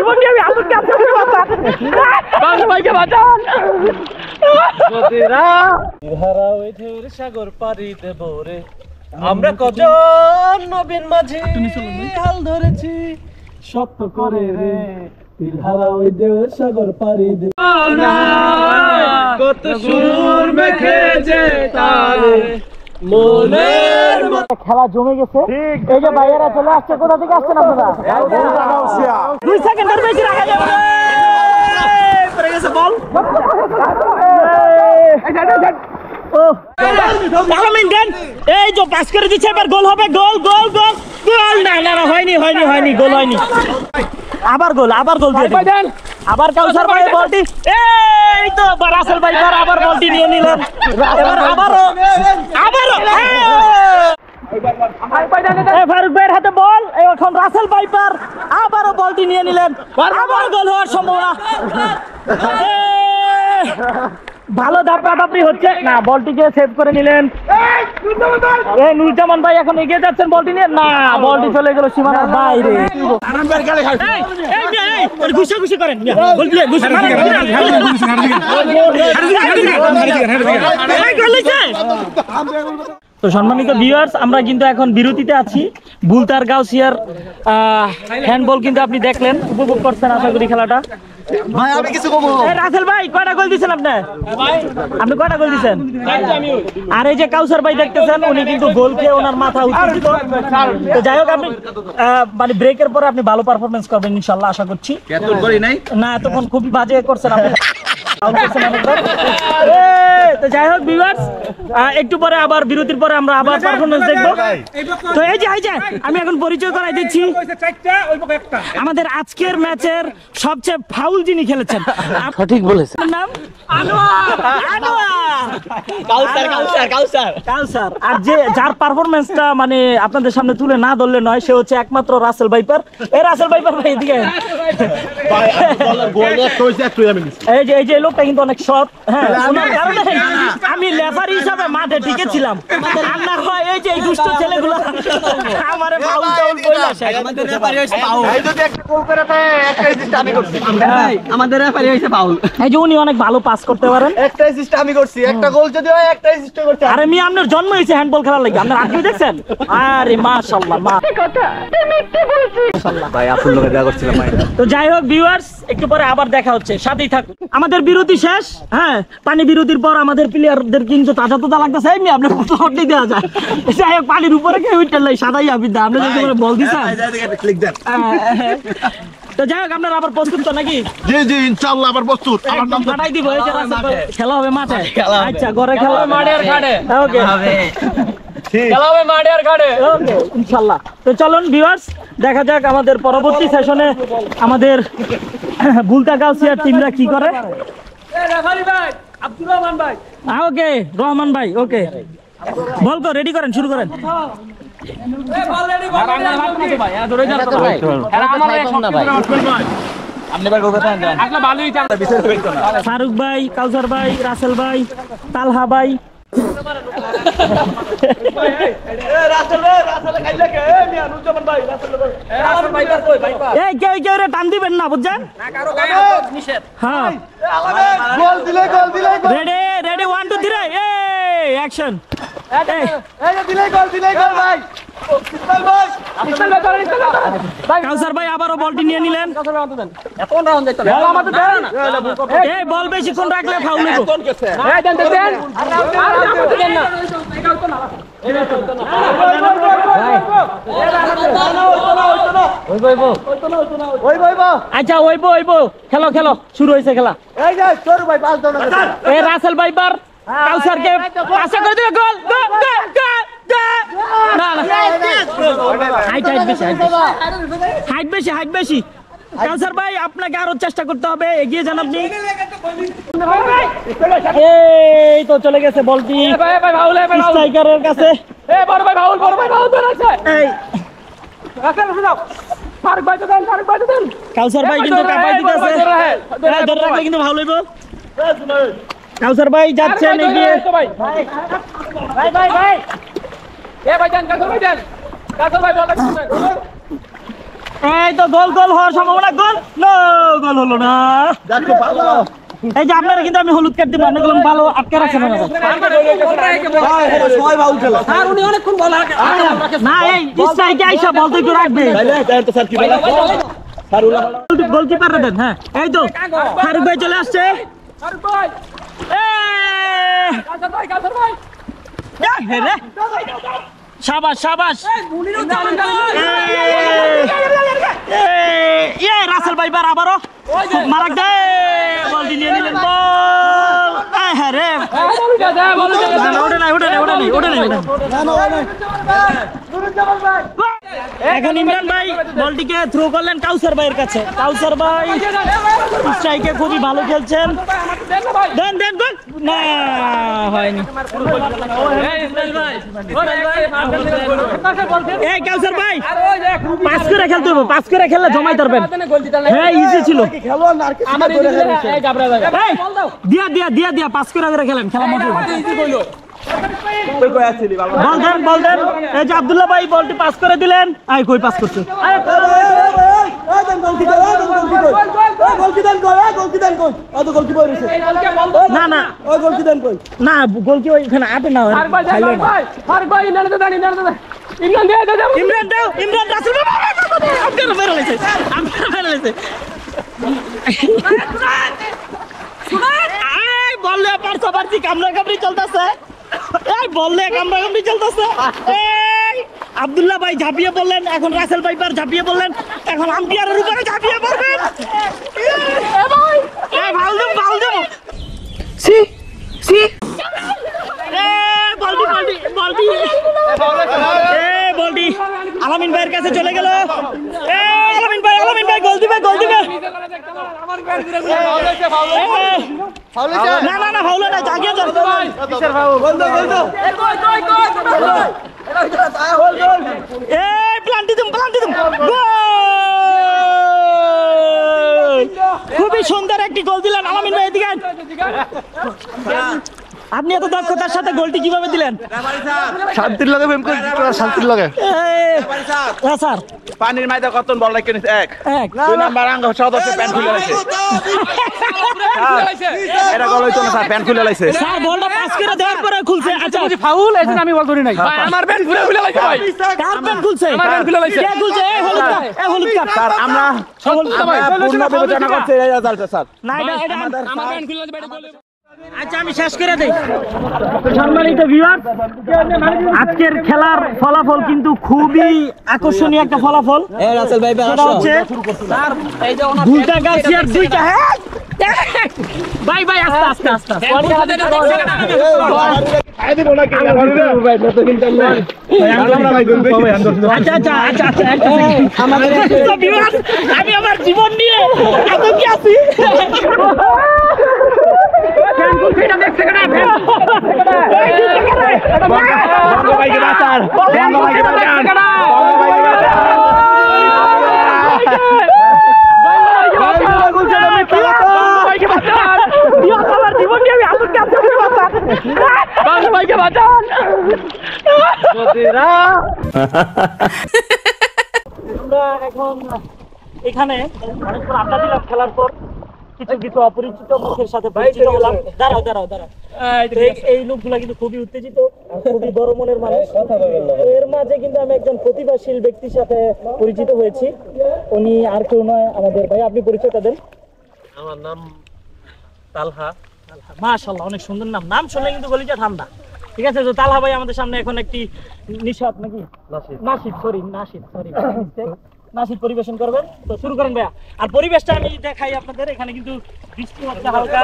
জীবনকে আমি আতঙ্কে বাংলা ভাইকে বাঁচান। হারা ওই ঢেউর সাগর পাড়ি দেব রে, আমরা কজন নবীন মাঝি হাল ধরেছি শক্ত করে রে, হারা ওই ঢেউর সাগর পাড়ি দেব কত সুর মেখেছে তারে মনের। খেলা জমে গেছে। এই যে ভাইয়েরা চলে আসছে, কোথা থেকে আসছেন আপনারা? 2 সেকেন্ডের বেশি রাখা যাবে না। পড়ে গেছে বল। ভালো মেইনটেইন। এই যে পাস করে দিচ্ছে, এবার গোল হবে। গোল গোল গোল গোল। না না না, হয়নি হয়নি হয়নি, গোল হয়নি। আবার গোল, আবার গোল দিয়ে দেন। আবার কাউসার ভাই বলটি, এই তো রাসেল ভাই আবার বলটি নিয়ে নিলেন। এবার আবারও ফারুক ভাইয়ের হাতে বল। এখন রাসেল ভাইপার আবারও বলটি নিয়ে নিলেন। আবার গোল হওয়ার সম্ভাবনা। ভালো ধাপ্পাধাপ্পি হচ্ছে না, বলটিকে সেভ করে নিলেন। নুরজামান ভাই এখন এগিয়ে যাচ্ছেন বলটি নিয়ে। না, বলটি চলে গেল সীমানার বাইরে। ঘুষাঘুষি করেন। তো সম্মানিত ভিউয়ার্স, আমরা কিন্তু এখন বিরতিতে আছি। বুলতার গাউসিয়ার হ্যান্ডবল কিন্তু আপনি দেখলেন, উপভোগ করছেন আশা করি খেলাটা। ভাই আমি কিছু বলবো। রাসেল ভাই কয়টা গোল দিয়েছেন আপনি? আপনি কয়টা গোল দিয়েছেন? আর এই যে কাউসার ভাই দেখতেছেন, উনি কিন্তু গোল খেয়ে ওনার মাথা উত্তেজিত। তো যাই হোক, আপনি মানে ব্রেকের পরে আপনি ভালো পারফরমেন্স করবেন ইনশাআল্লাহ, আশা করছি। না, এতক্ষণ খুবই বাজে করছেন আপনি। তো যাই হোক ভিউয়ার্স, একটু পরে আবার বিরতির পরে আমরা আবার পারফরমেন্স দেখবো। তো এই যে আমি এখন পরিচয় করাই দিচ্ছি আমাদের আজকের ম্যাচের সবচেয়ে ফাউল যিনি খেলেছেন। সঠিক বলেছেন। নাম কাউসার। আর যার পারফরমেন্সটা মানে আপনাদের সামনে তুলে না ধরলে নয়, সে হচ্ছে একমাত্র রাসেল ভাইপার। এই রাসেল ভাইপার ভাই এদিকে। এই যে লোকটা কিন্তু অনেক শর্ট। হ্যাঁ, আমি লেফারি হিসাবে মাঠে টিকে ছিলাম। রান্না হয় এই যে এই দুষ্ট ছেলেগুলো আমারে ফাউল টাউল কইলা। আমাদের রেফারি হইছে ফাউল। এই যদি একটা গোল করে দেয়, একটা অ্যাসিস্ট আমি করছি। আমাদের রেফারি হইছে ফাউল। এই যে উনি অনেক ভালো পাস করতে পারেন। একটা অ্যাসিস্ট আমি করছি, একটা গোল যদি হয় একটা অ্যাসিস্ট করতে। আরে মি, আপনার জন্ম হইছে হ্যান্ডবল খেলার লাগি। আপনার আগে দেখছেন? আরে মাশাআল্লাহ, কথা তুমি কি বলছিস? মাশাআল্লাহ ভাই, আপনার লগে দেখা করছিলাম ভাই। তো যাই হোক ভিউয়ার্স, একটু পরে আবার দেখা হচ্ছে, সাথেই থাকুন। আমাদের বিরতি শেষ। হ্যাঁ, পানি বিরতির পর আমাদের প্লেয়ারদের কিন্তু তাজা লাগতেছে। এই মি, আপনি কত হটই দেওয়া যায়। যাই হোক, পানির উপরে কেউ উঠতেন নাই, সাদাই আবিদা। আপনি যদি বল দিছেন। তো যাই হোক, আপনারা আবার প্রস্তুত তো নাকি? জি জি ইনশাআল্লাহ আবার প্রস্তুত। আমার নাম ফাটাই দিব। এই যে খেলা হবে মাঠে। আচ্ছা, ঘরে খেলা হবে মাঠে আর ঘাটে। ওকে, খেলা হবে মাঠে আর ঘাটে। ওকে ইনশাআল্লাহ। তো চলুন ভিউয়ার্স, দেখা যাক আমাদের পরবর্তী সেশনে আমাদের বুলতা গাউসিয়ার টিমরা কি করে। রেফারি ভাই আব্দুর রহমান ভাই। ওকে রহমান ভাই, ওকে বল কর, রেডি করেন, শুরু করেন। ফারুক ভাই, কাউসার ভাই, রাসেল ভাই, তালহা ভাই। টান দিবেন না, বুঝছেন? হ্যাঁ, রেডি রেডি, 1 2 3 অ্যাকশন। কাউসার ভাই আবারও বলটি নিয়ে নিলেন। এই বল বেশিক্ষণ রাখলে ফাউল হবে। আচ্ছা, ওইবো খেলো খেলো, শুরু হয়েছে খেলা। এই রাসেল ভাইপার কাউসারকে পাস করে দিবে, গোল। না না, হাইট বেশি। কাউসার ভাই, আপনাকে আরো চেষ্টা করতে হবে, এগিয়ে যান আপনি। এই তো চলে গেছে বলটি স্ট্রাইকারের কাছে। কাউসার ভাই কিন্তু কাপাই দিতেছে, ধরে রাখলে কিন্তু ভালো হইব। কাউসার ভাই যাচ্ছেন এগিয়ে। এই তো গোল গোল হওয়ার সম্ভাবনা, গোল নো, গোল হলো না। দেখো ভালো এই যে আপনারা কিন্তু আমি হলুদ কার্ড দিব, আমি বললাম ভালো আটকে রাখছেন না। সবাই ভালো খেলা স্যার উনি অনেকক্ষণ বল না এই স্ট্রাইকে আইসা বল তো একটু রাখবে। তো স্যার কি বলে গোলকিপার দেন। হ্যাঁ এই তো ফারুক ভাই চলে আসছে। শাবাশ শাবাশ, রাসেল ভাই বার আবারও মারাক দে, বলটি নিয়ে নিলেন বল। হ্যাঁ রে ওটা নাই ওটা নাই ওটা নেই ওটা নেই। এখন ইমরান ভাই বলটিকে থ্রো করলেন কাউসার ভাইয়ের কাছে। কাউসার ভাই স্ট্রাইকে খুবই ভালো খেলছেন, দেন দেন গোল না, হয়নি। এই কাউসার ভাই পাস করে খেলতে হবে, পাস করে খেললে জমাই ধরবেন। হ্যাঁ ইজি ছিল, দিয়া দিয়া দিয়া দিয়া পাস করে খেলেন, খেলা মজা। বল দেন বল দেন। এই যে আব্দুল্লাহ ভাই বলটি পাস করে দিলেন। আই কই পাস করছে, না না না গোল কি ওইখানে আটে না, ইমরান দাও ইমরান রাসেল আপনারা বের হইছে, আপনারা বের হইছে। এই বললে পারছো পারছি, কামড়া কামড়ি চলতেছে। এই বললে কামড়া কামড়ি চলতেছে। এই আব্দুল্লাহ ভাই ঝাঁপিয়ে বললেন, এখন রাসেল ভাই পার ঝাঁপিয়ে বললেন, এখন আম্পিয়ারের উপরে ঝাঁপিয়ে পড়বেন। এই ভাল দেব ভাল দেব, সি সি বলটি বলটি বলটি বলটি আলামিন ভাইয়ের কাছে চলে গেল। আলামিন ভাই গোল দিবে গোল দিবে। না না না ফাউল না, জাগিয়ে যান। কিসের ফাউল? গোল দাও গোল দাও। এই প্লান্টি দিম প্লান্টি দিম, গোল! খুবই সুন্দর একটি গোল দিলেন আলামিন ভাই। এদিকে আপনি এত দক্ষতার সাথে গোলটি কিভাবে দিলেন? শান্তির লাগে প্রেম করে শান্তির লাগে হ্যাঁ স্যার, পানির মাইদা কতন বল লাগে এক এক দুই নাম্বার আঙ্গ সদস্য প্যান্ট খুলে লাইছে, এটা গোল হইতো না স্যার, প্যান্ট খুলে লাইছে স্যার। বলটা পাস করে দেওয়ার পরে খুলছে। আচ্ছা ফাউল এজন্য আমি বল ধরি নাই ভাই, আমার প্যান্ট খুলে লাইছে ভাই। কার প্যান্ট খুলছে? আমার প্যান্ট খুলে লাইছে। কে খুলছে? এই হলুদ কার্ড, এই হলুদ কার্ড। স্যার আমরা পূর্ণ বিবেচনা করছি এই রেজাল্টে স্যার। না এটা আমার প্যান্ট খুলে লাইছে ভাই। আচ্ছা আমি শেষ করে দেই। সম্মানিত ভিউয়ার্স, আজকের খেলার ফলাফল কিন্তু খুবই আকর্ষণীয় একটা ফলাফল। সেটা হচ্ছে দুইটা গাছিয়ার দুইটা। হ্যাঁ ভাই ভাই আস্তে আস্তে আস্তে আচ্ছা আচ্ছা আচ্ছা আচ্ছা আমি আমার জীবন নিয়ে এত কি আছি। আমরা এখন এখানে অনেকক্ষণ আড্ডা দিলাম, খেলার পর কিছু কিছু অপরিচিত মুখের সাথে পরিচিত হলাম। দাঁড়াও দাঁড়াও দাঁড়াও, এই লোকগুলা কিন্তু খুবই উত্তেজিত, খুবই বড় মনের মানুষ। এর মাঝে কিন্তু আমি একজন প্রতিভাশীল ব্যক্তির সাথে পরিচিত হয়েছি। উনি আর কেউ নয়, আমাদের ভাই। আপনি পরিচয়টা দেন। আমার নাম তালহা। মাশাআল্লাহ, অনেক সুন্দর নাম। নাম শুনলে কিন্তু গলিটা ঠান্ডা। ঠিক আছে, তো তালহা ভাই আমাদের সামনে এখন একটি নিশাত নাকি নাশিদ পরিবেশন করবেন। তো শুরু করেন ভাইয়া। আর পরিবেশটা আমি দেখাই আপনাদের। এখানে কিন্তু বৃষ্টি হচ্ছে হালকা,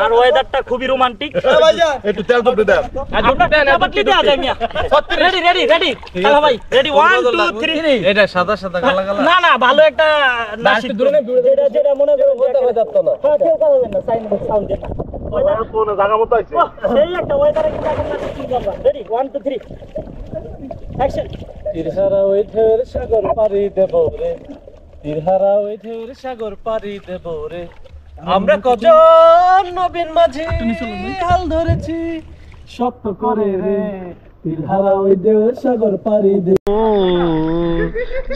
আর ওয়েদারটা খুবই রোমান্টিক। একটু তেল তো দেন, রেডি রেডি রেডি তালহা ভাই, রেডি 1 2 3। এটা সাদা সাদা কালা কালা না না, ভালো একটা নাশিদ যেটা যেটা মনে করেন হয়ে যাচ্ছে না। হ্যাঁ, কেউ কথা বলবেন না, সাউন্ড দেন না। কোন জায়গা মতো আছে সেই একটা ওয়েদারে কিন্তু এখন নাশিদ শুরু করবা। Ready 1 2 3 action. তীরহারা ওই ঢেউয়ের সাগর পাড়ি দেব রে, তীরহারা ওই ঢেউয়ের সাগর পাড়ি দেব রে, আমরা কজন নবীন মাঝি হাল ধরেছি শক্ত করে রে, তীরহারা ওই ঢেউয়ের সাগর পাড়ি দেব।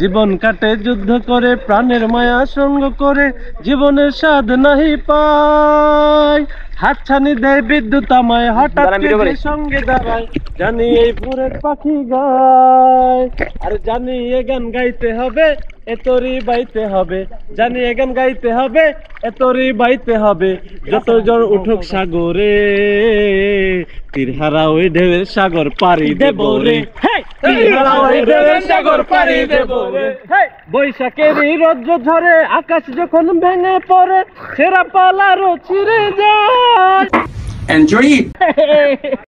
জীবন কাটে যুদ্ধ করে, প্রাণের মায়া সঙ্গ করে, জীবনের স্বাদ নাহি পাই। হাতছানি দেয় বিদ্যুৎ আমায়, হঠাৎ করে সঙ্গে দাঁড়ায়, জানি এই ভোরের পাখি গায়। আর জানি এ গান গাইতে হবে, এ তোরই বাইতে হবে, জানি এ গান গাইতে হবে, এ তোরই বাইতে হবে। যত জন উঠুক সাগরে, তীরহারা ওই ঢেউয়ের সাগর পাড়ি দেব রে। তীরহারা ওই ঢেউয়ের সাগর পাড়ি দেব রে। বৈশাখেরই রজ্জ ঝরে, আকাশ যখন ভেঙে পড়ে, ছেঁড়া পালারও ছিঁড়ে যায়। Enjoy it.